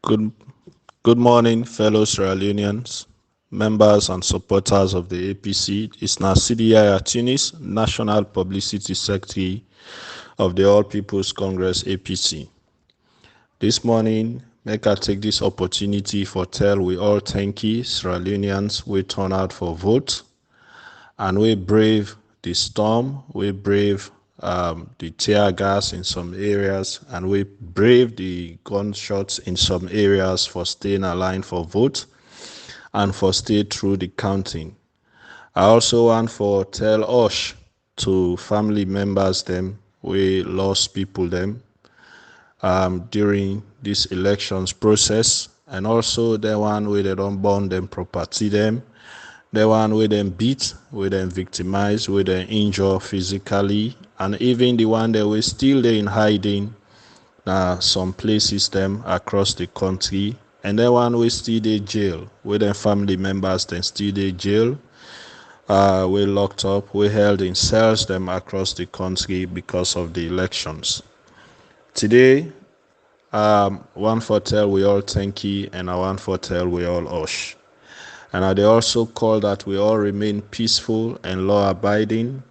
Good, good morning, fellow Sierra Leoneans, members and supporters of the APC. It's now Sidi Tunis, National Publicity Secretary of the All People's Congress APC. This morning, make I take this opportunity for tell we all thank you, Sierra Leoneans, we turn out for vote, and we brave the storm, we brave the tear gas in some areas, and we brave the gunshots in some areas for staying aligned for vote and for stay through the counting. I also want for tell us to family members them we lost people them during this elections process, and also the one where they don't burn them property them, the one where them beat, where them victimize, where them injure physically, and even the one that we still there in hiding some places them across the country, and the one we still dey jail, where them family members then still dey jail, we locked up, we held in cells them across the country because of the elections. Today, one for tell we all thank you, and I want for tell we all osh. And they also call that we all remain peaceful and law-abiding,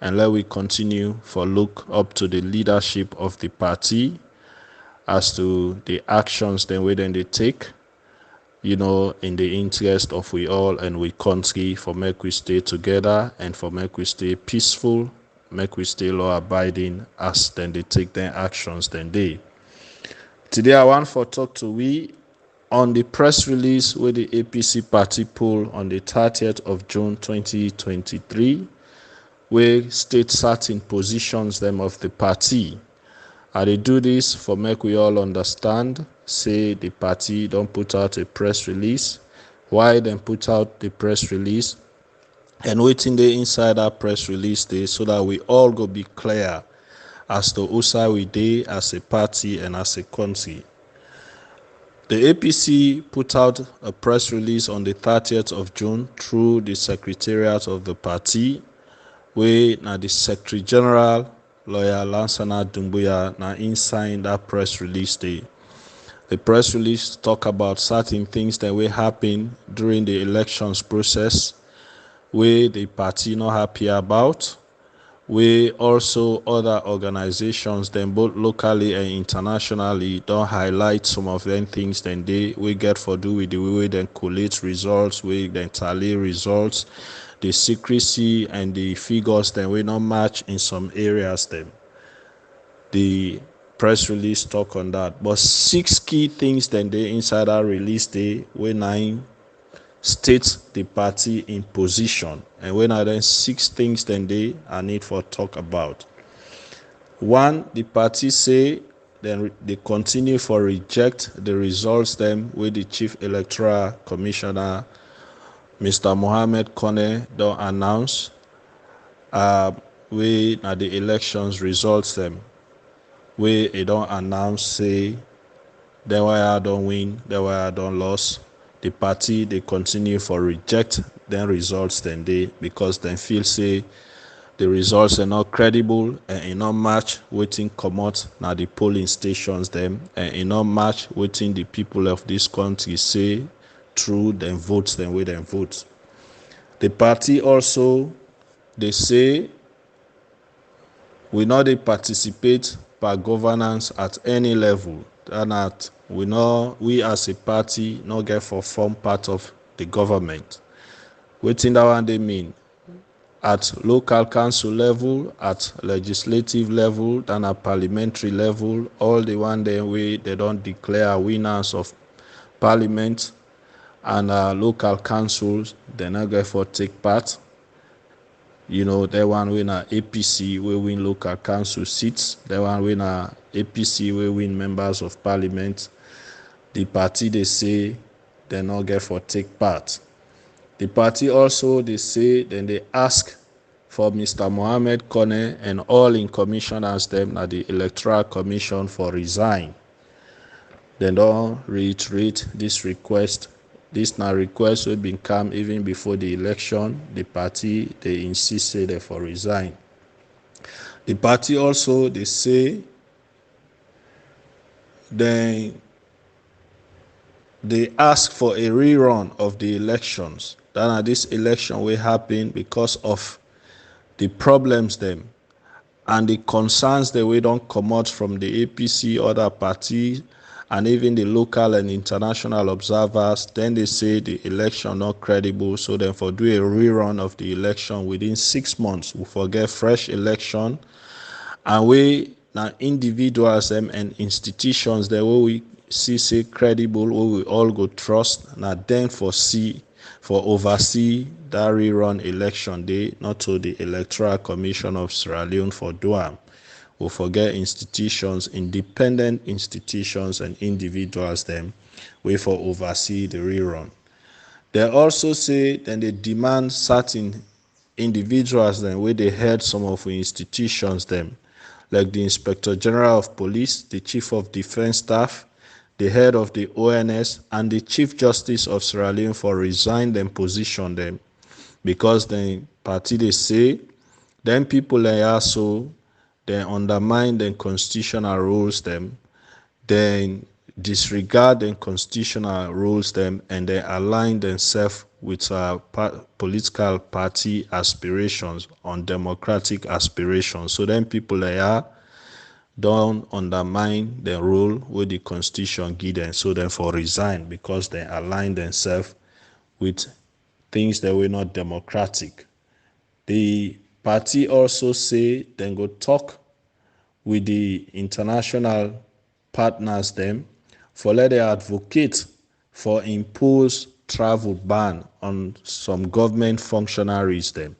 and let we continue for look up to the leadership of the party as to the actions then we then they take, in the interest of we all and we country, for make we stay together and for make we stay peaceful, make we stay law-abiding as then they take their actions then they. Today I want for talk to we on the press release with the APC party poll on the 30th of June 2023, where state certain positions them of the party. They do this for make we all understand, say the party don't put out a press release, why then put out the press release, and waiting the inside that press release day so that we all go be clear as to who side we dey as a party and as a country. The APC put out a press release on the 30th of June through the Secretariat of the party, where now the Secretary General, Lawyer Lansana Dumbuya, now signed that press release day. The press release talk about certain things that will happen during the elections process, where the party not happy about, we also other organizations then both locally and internationally don't highlight some of them things then we get for do with the way then collate results, we then tally results, the secrecy and the figures then we not match in some areas then. The press release talk on that, but 6 key things then they inside that release day we 9 states the party in position, and when I then 6 things then they I need for talk about. 1, the party say then they continue for reject the results them with the Chief Electoral Commissioner Mr. Mohammed Kone don't announce we the elections results them, we they don't announce say then why I don't win, then why I don't lose. The party they continue for reject then results then they, because they feel say the results are not credible and not match waiting come out now the polling stations them, and not match waiting the people of this country say through them votes then with them votes. The party also they say we not they participate by governance at any level, and that we as a party not get for form part of the government. Waiting that one they mean at local council level, at legislative level, and at parliamentary level, all the one they don't declare winners of parliament, and local councils they not get for take part. They one win APC we win local council seats, they one win APC we win members of parliament. The party they say they not get for take part. The party also they say then they ask for Mr. Mohammed Kone and all in commissioners them at the Electoral Commission for resign. They don't reiterate this request. This now request will been come even before the election. The party they insist say they for resign. The party also they say then they ask for a rerun of the elections. That this election will happen because of the problems them and the concerns that we don't come out from the APC, other parties, and even the local and international observers. Then they say the election not credible, so then for do a rerun of the election within 6 months, we forget fresh election, and we now individuals and institutions that we see say credible, we all go trust, now then for oversee that rerun election day, not to the Electoral Commission of Sierra Leone for Duam. We forget institutions, independent institutions and individuals them way for oversee the rerun. They also say then they demand certain individuals then where they head some of the institutions them, like the Inspector General of Police, the Chief of Defense Staff, the head of the ONS, and the Chief Justice of Sierra Leone for resign them position them, because the party they say then people they also they undermine the constitutional rules them, then disregard the constitutional rules them, and they align themselves with political party aspirations on democratic aspirations. So then people they don't undermine the rule with the constitution give them, so then for resign because they align themselves with things that were not democratic. The party also say then go talk with the international partners them for let they advocate for impose travel ban on some government functionaries them.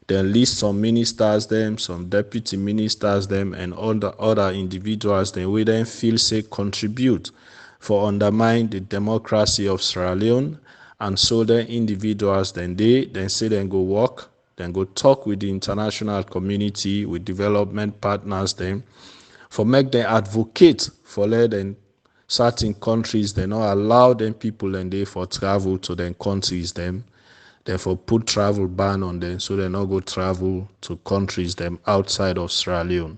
Then list some ministers them, some deputy ministers them, and other individuals then we then feel say contribute for undermine the democracy of Sierra Leone, and so then individuals then they then say then go work, then go talk with the international community, with development partners them, for make them advocate for let them certain countries they not allow them people and they for travel to them countries them, therefore put travel ban on them so they not go travel to countries them outside of Sierra Leone.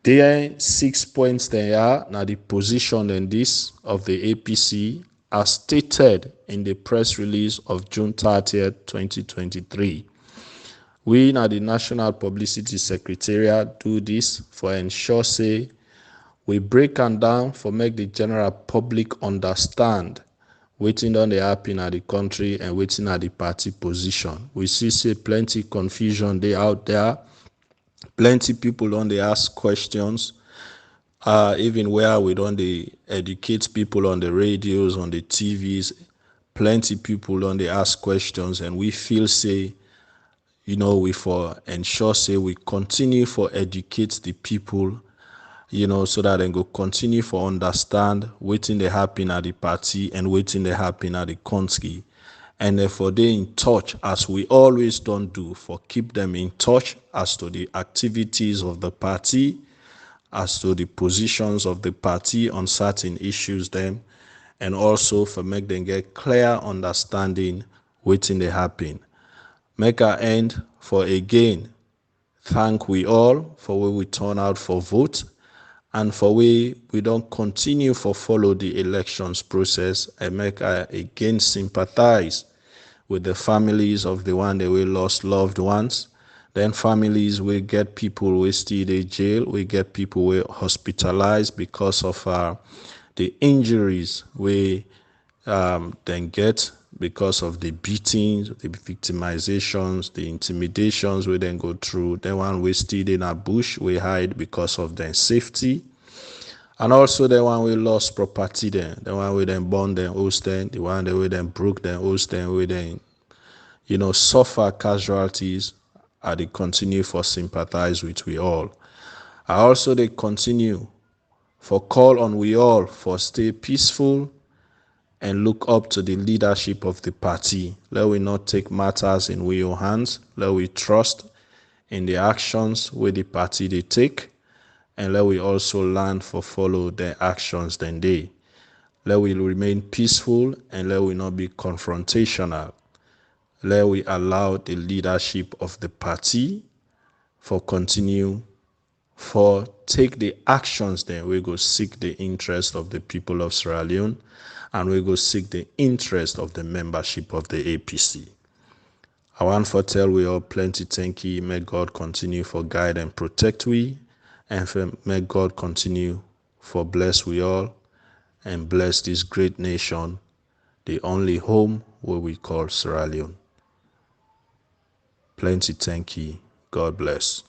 There 6 points they are now the position in this of the APC as stated in the press release of June 30th, 2023. We now the National Publicity Secretariat do this for ensure say we break them down for make the general public understand waiting on the happen at the country and waiting at the party position. We see plenty confusion they out there. Plenty people on they ask questions. Even where we don't they educate people on the radios, on the TVs, plenty people on they ask questions, and we feel say, we for ensure say we continue for educate the people, so that they go continue for understand waiting they happen at the party and waiting they happen at the country. And therefore they in touch as we always don't do, for keep them in touch as to the activities of the party, as to the positions of the party on certain issues them, and also for make them get clear understanding waiting they happen. Make our end for again thank we all for where we turn out for vote, and for we don't continue for follow the elections process, and make I again sympathize with the families of the one that we lost loved ones. Then families will get people we still in jail, we get people we hospitalized because of the injuries we then get because of the beatings, the victimizations, the intimidations we then go through. The one we still in a bush, we hide because of their safety. And also the one we lost property then, the one we then burn them host then, the one that we then broke them host then, we then, suffer casualties. They continue for sympathize with we all. I also they continue for call on we all for stay peaceful and look up to the leadership of the party. Let we not take matters in we own hands. Let we trust in the actions where the party they take, and let we also learn for follow their actions then they. Let we remain peaceful and let we not be confrontational. Let we allow the leadership of the party for continue for take the actions then we go seek the interest of the people of Sierra Leone, and we go seek the interest of the membership of the APC. I want for tell we all plenty thank you. May God continue for guide and protect we, and may God continue for bless we all and bless this great nation, the only home where we call Sierra Leone. Plenty thank you. God bless.